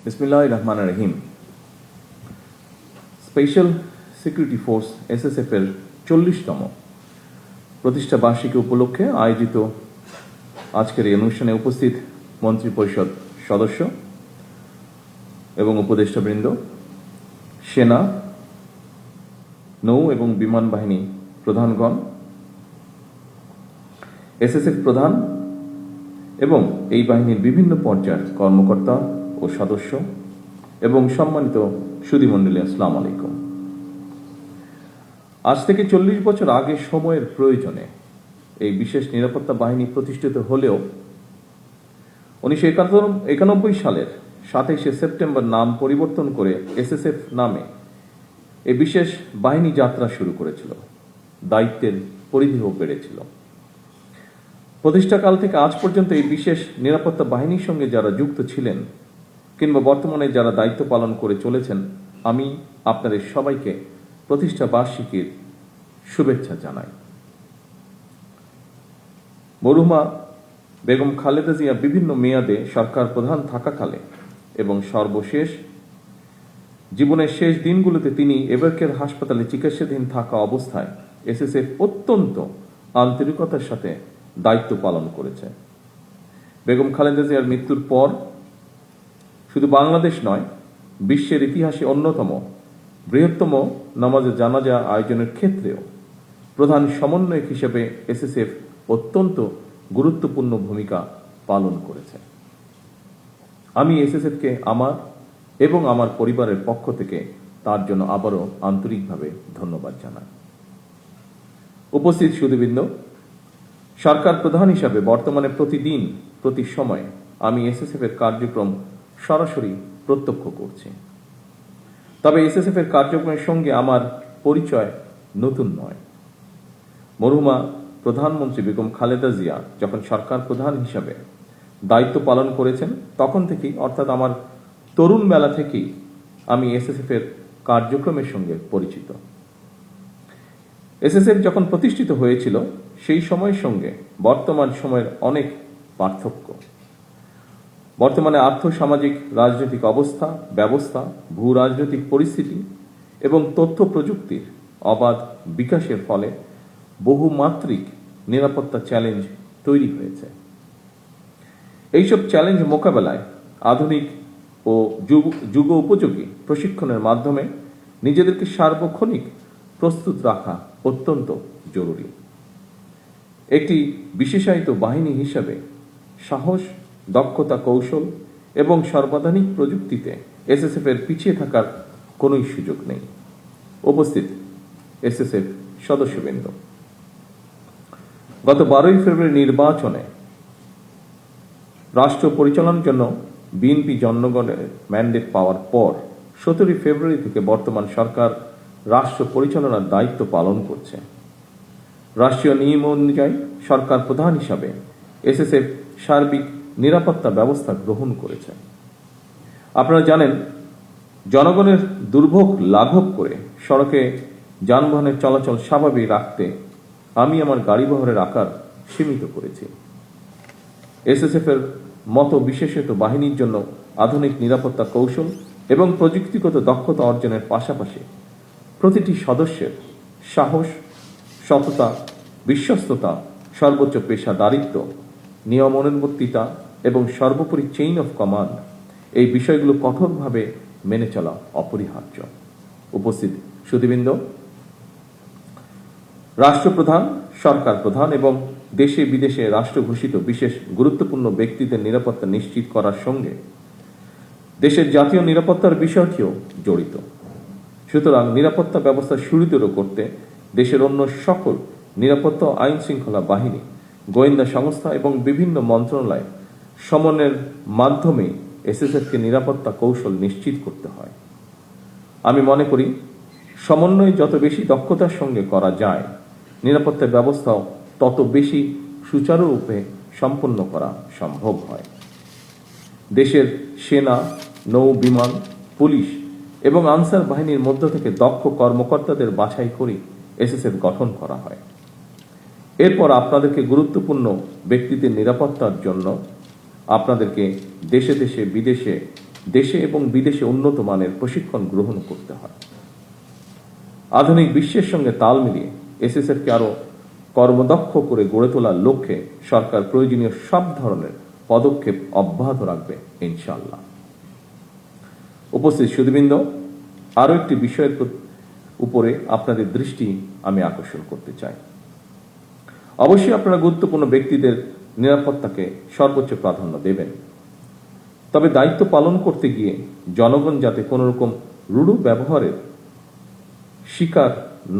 বিসমিল্লাহির রহমানির রহিম। Special security force SSF এর 40তম প্রতিষ্ঠা বার্ষিকী উপলক্ষে আয়োজিত আজকের এই অনুষ্ঠানে উপস্থিত মন্ত্রিপরিষদ সদস্য এবং উপদেষ্টাবৃন্দ, সেনা, নৌ এবং বিমান বাহিনী প্রধানগণ, এসএসএফ প্রধান এবং এই বাহিনীর বিভিন্ন পর্যায়ের কর্মকর্তা ও সদস্য এবং সম্মানিত সুধীমণ্ডলী, আসসালামু আলাইকুম। আজ থেকে 40 বছর আগে সময়ের প্রয়োজনে এই বিশেষ নিরাপত্তা বাহিনী প্রতিষ্ঠিত হলেও 1991 সালের 27শে সেপ্টেম্বর নাম পরিবর্তন করে এসএসএফ নামে এই বিশেষ বাহিনী যাত্রা শুরু করেছিল। দায়িত্বের পরিধিও বেড়েছিল। প্রতিষ্ঠাকাল থেকে আজ পর্যন্ত এই বিশেষ নিরাপত্তা বাহিনীর সঙ্গে যারা যুক্ত ছিলেন কিংবা বর্তমানে যারা দায়িত্ব পালন করে চলেছেন, আমি আপনাদের সবাইকে প্রতিষ্ঠা বার্ষিকীর শুভেচ্ছা জানাই। মরহুমা বেগম খালেদা জিয়া বিভিন্ন মেয়াদে সরকার প্রধান থাকাকালে এবং সর্বশেষ জীবনের শেষ দিনগুলোতে তিনি এভারকেয়ার হাসপাতালে চিকিৎসাধীন থাকা অবস্থায় এসএসএফ অত্যন্ত আন্তরিকতার সাথে দায়িত্ব পালন করেছে। বেগম খালেদা জিয়ার মৃত্যুর পর শুধু বাংলাদেশ নয়, বিশ্বের ইতিহাসে অন্যতম বৃহত্তম নামাজে জানাজা আয়োজনের ক্ষেত্রেও প্রধান সমন্বয়ক হিসেবে এসএসএফ অত্যন্ত গুরুত্বপূর্ণ ভূমিকা পালন করেছে। আমি এসএসএফকে আমার এবং আমার পরিবারের পক্ষ থেকে তার জন্য আবারও আন্তরিকভাবে ধন্যবাদ জানাই। উপস্থিত সুধীবৃন্দ, সরকার প্রধান হিসাবে বর্তমানে প্রতিদিন প্রতি সময়ে আমি এসএসএফ এর কার্যক্রম সরাসরি প্রত্যক্ষ করছি। তবে এসএসএফ এর কার্যক্রমের সঙ্গে আমার পরিচয় নতুন নয়। মরহুমা প্রধানমন্ত্রী বেগম খালেদা জিয়া যখন সরকার প্রধান হিসাবে দায়িত্ব পালন করেছেন তখন থেকেই, অর্থাৎ আমার তরুণ বেলা থেকেই আমি এসএসএফ এর কার্যক্রমের সঙ্গে পরিচিত। এসএসএফ যখন প্রতিষ্ঠিত হয়েছিল সেই সময়ের সঙ্গে বর্তমান সময়ের অনেক পার্থক্য। বর্তমানে আর্থসামাজিক রাজনৈতিক অবস্থা ব্যবস্থা, ভূ রাজনৈতিক পরিস্থিতি এবং তথ্য প্রযুক্তির অবাধ বিকাশের ফলে বহুমাত্রিক নিরাপত্তা চ্যালেঞ্জ তৈরি হয়েছে। এইসব চ্যালেঞ্জ মোকাবেলায় আধুনিক ও যুগ উপযোগী প্রশিক্ষণের মাধ্যমে নিজেদেরকে সার্বক্ষণিক প্রস্তুত রাখা অত্যন্ত জরুরি। একটি বিশেষায়িত বাহিনী হিসাবে সাহস, দক্ষতা, কৌশল এবং সর্বাধুনিক প্রযুক্তিতে এসএসএফ এর পিছিয়ে থাকার কোনোই সুযোগ নেই। উপস্থিত এসএসএফ সদস্যবৃন্দ, গত 12ই ফেব্রুয়ারি নির্বাচনে রাষ্ট্র পরিচালনার জন্য বিএনপি জনগণের ম্যান্ডেট পাওয়ার পর 17 ফেব্রুয়ারি থেকে বর্তমান সরকার রাষ্ট্র পরিচালনার দায়িত্ব পালন করছে। রাষ্ট্রীয় নিয়ম অনুযায়ী সরকার প্রধান হিসাবে এসএসএফ সার্বিক নিরাপত্তা ব্যবস্থা গ্রহণ করেছে। আপনারা জানেন, জনগণের দুর্ভোগ লাঘব করে সড়কে যানবাহনের চলাচল স্বাভাবিক রাখতে আমি আমার গাড়িবহরের আকার সীমিত করেছি। এসএসএফ এর মতো বিশেষায়িত বাহিনীর জন্য আধুনিক নিরাপত্তা কৌশল এবং প্রযুক্তিগত দক্ষতা অর্জনের পাশাপাশি প্রতিটি সদস্যের সাহস, সততা, বিশ্বস্ততা, সর্বোচ্চ পেশাদারিত্ব, নিয়মানুবর্তিতা এবং সর্বোপরি চেইন অফ কমান্ড, এই বিষয়গুলো কঠোরভাবে মেনে চলা অপরিহার্য। উপস্থিত সুধীবৃন্দ, রাষ্ট্রপ্রধান, সরকার প্রধান এবং দেশে বিদেশে রাষ্ট্র ঘোষিত বিশেষ গুরুত্বপূর্ণ ব্যক্তিদের নিরাপত্তা নিশ্চিত করার সঙ্গে দেশের জাতীয় নিরাপত্তার বিষয়টিও জড়িত। সুতরাং নিরাপত্তা ব্যবস্থা সুদৃঢ় করতে দেশের অন্য সকল নিরাপত্তা আইন শৃঙ্খলা বাহিনী, গোয়েন্দা সংস্থা এবং বিভিন্ন মন্ত্রণালয় সমন্বয়ের মাধ্যমে এসএসএফকে নিরাপত্তা কৌশল নিশ্চিত করতে হয়। আমি মনে করি সমন্বয় যত বেশি দক্ষতার সঙ্গে করা যায়, নিরাপত্তা ব্যবস্থাও তত বেশি সুচারুরূপে সম্পন্ন করা সম্ভব হয়। দেশের সেনা, নৌ, বিমান, পুলিশ এবং আনসার বাহিনীর মধ্য থেকে দক্ষ কর্মকর্তাদের বাছাই করে এসএসএফ গঠন করা হয়। এরপর আপনাদেরকে গুরুত্বপূর্ণ ব্যক্তিদের নিরাপত্তার জন্য আপনাদেরকে দেশে দেশে বিদেশে দেশে এবং বিদেশে উন্নত মানের প্রশিক্ষণ গ্রহণ করতে হয়। আধুনিক বিশ্বের সঙ্গে তাল মিলিয়ে এসএসএফকে আরো কর্মদক্ষ করে গড়ে তোলার লক্ষ্যে সরকার প্রয়োজনীয় সব ধরনের পদক্ষেপ অব্যাহত রাখবে ইনশাআল্লাহ। উপস্থিত সুধীবৃন্দ, আরো একটি বিষয়ের উপরে আপনাদের দৃষ্টি আমি আকর্ষণ করতে চাই। অবশ্যই আপনারা গুরুত্বপূর্ণ ব্যক্তিদের নিরাপত্তাকে সর্বোচ্চ প্রাধান্য দেবেন, তবে দায়িত্ব পালন করতে গিয়ে জনগণ যাতে কোনো রকম রূঢ় ব্যবহারের শিকার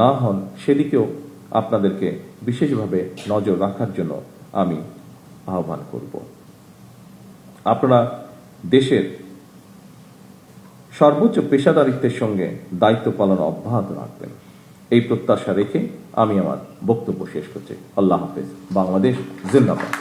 না হন সেদিকেও আপনাদেরকে বিশেষভাবে নজর রাখার জন্য আমি আহ্বান করব। আপনারা দেশের সর্বোচ্চ পেশাদারিত্বের সঙ্গে দায়িত্ব পালন অব্যাহত রাখবেন, এই প্রত্যাশা রেখে আমি আমার বক্তব্য শেষ করছি। আল্লাহ হাফেজ। বাংলাদেশ জিন্দাবাদ।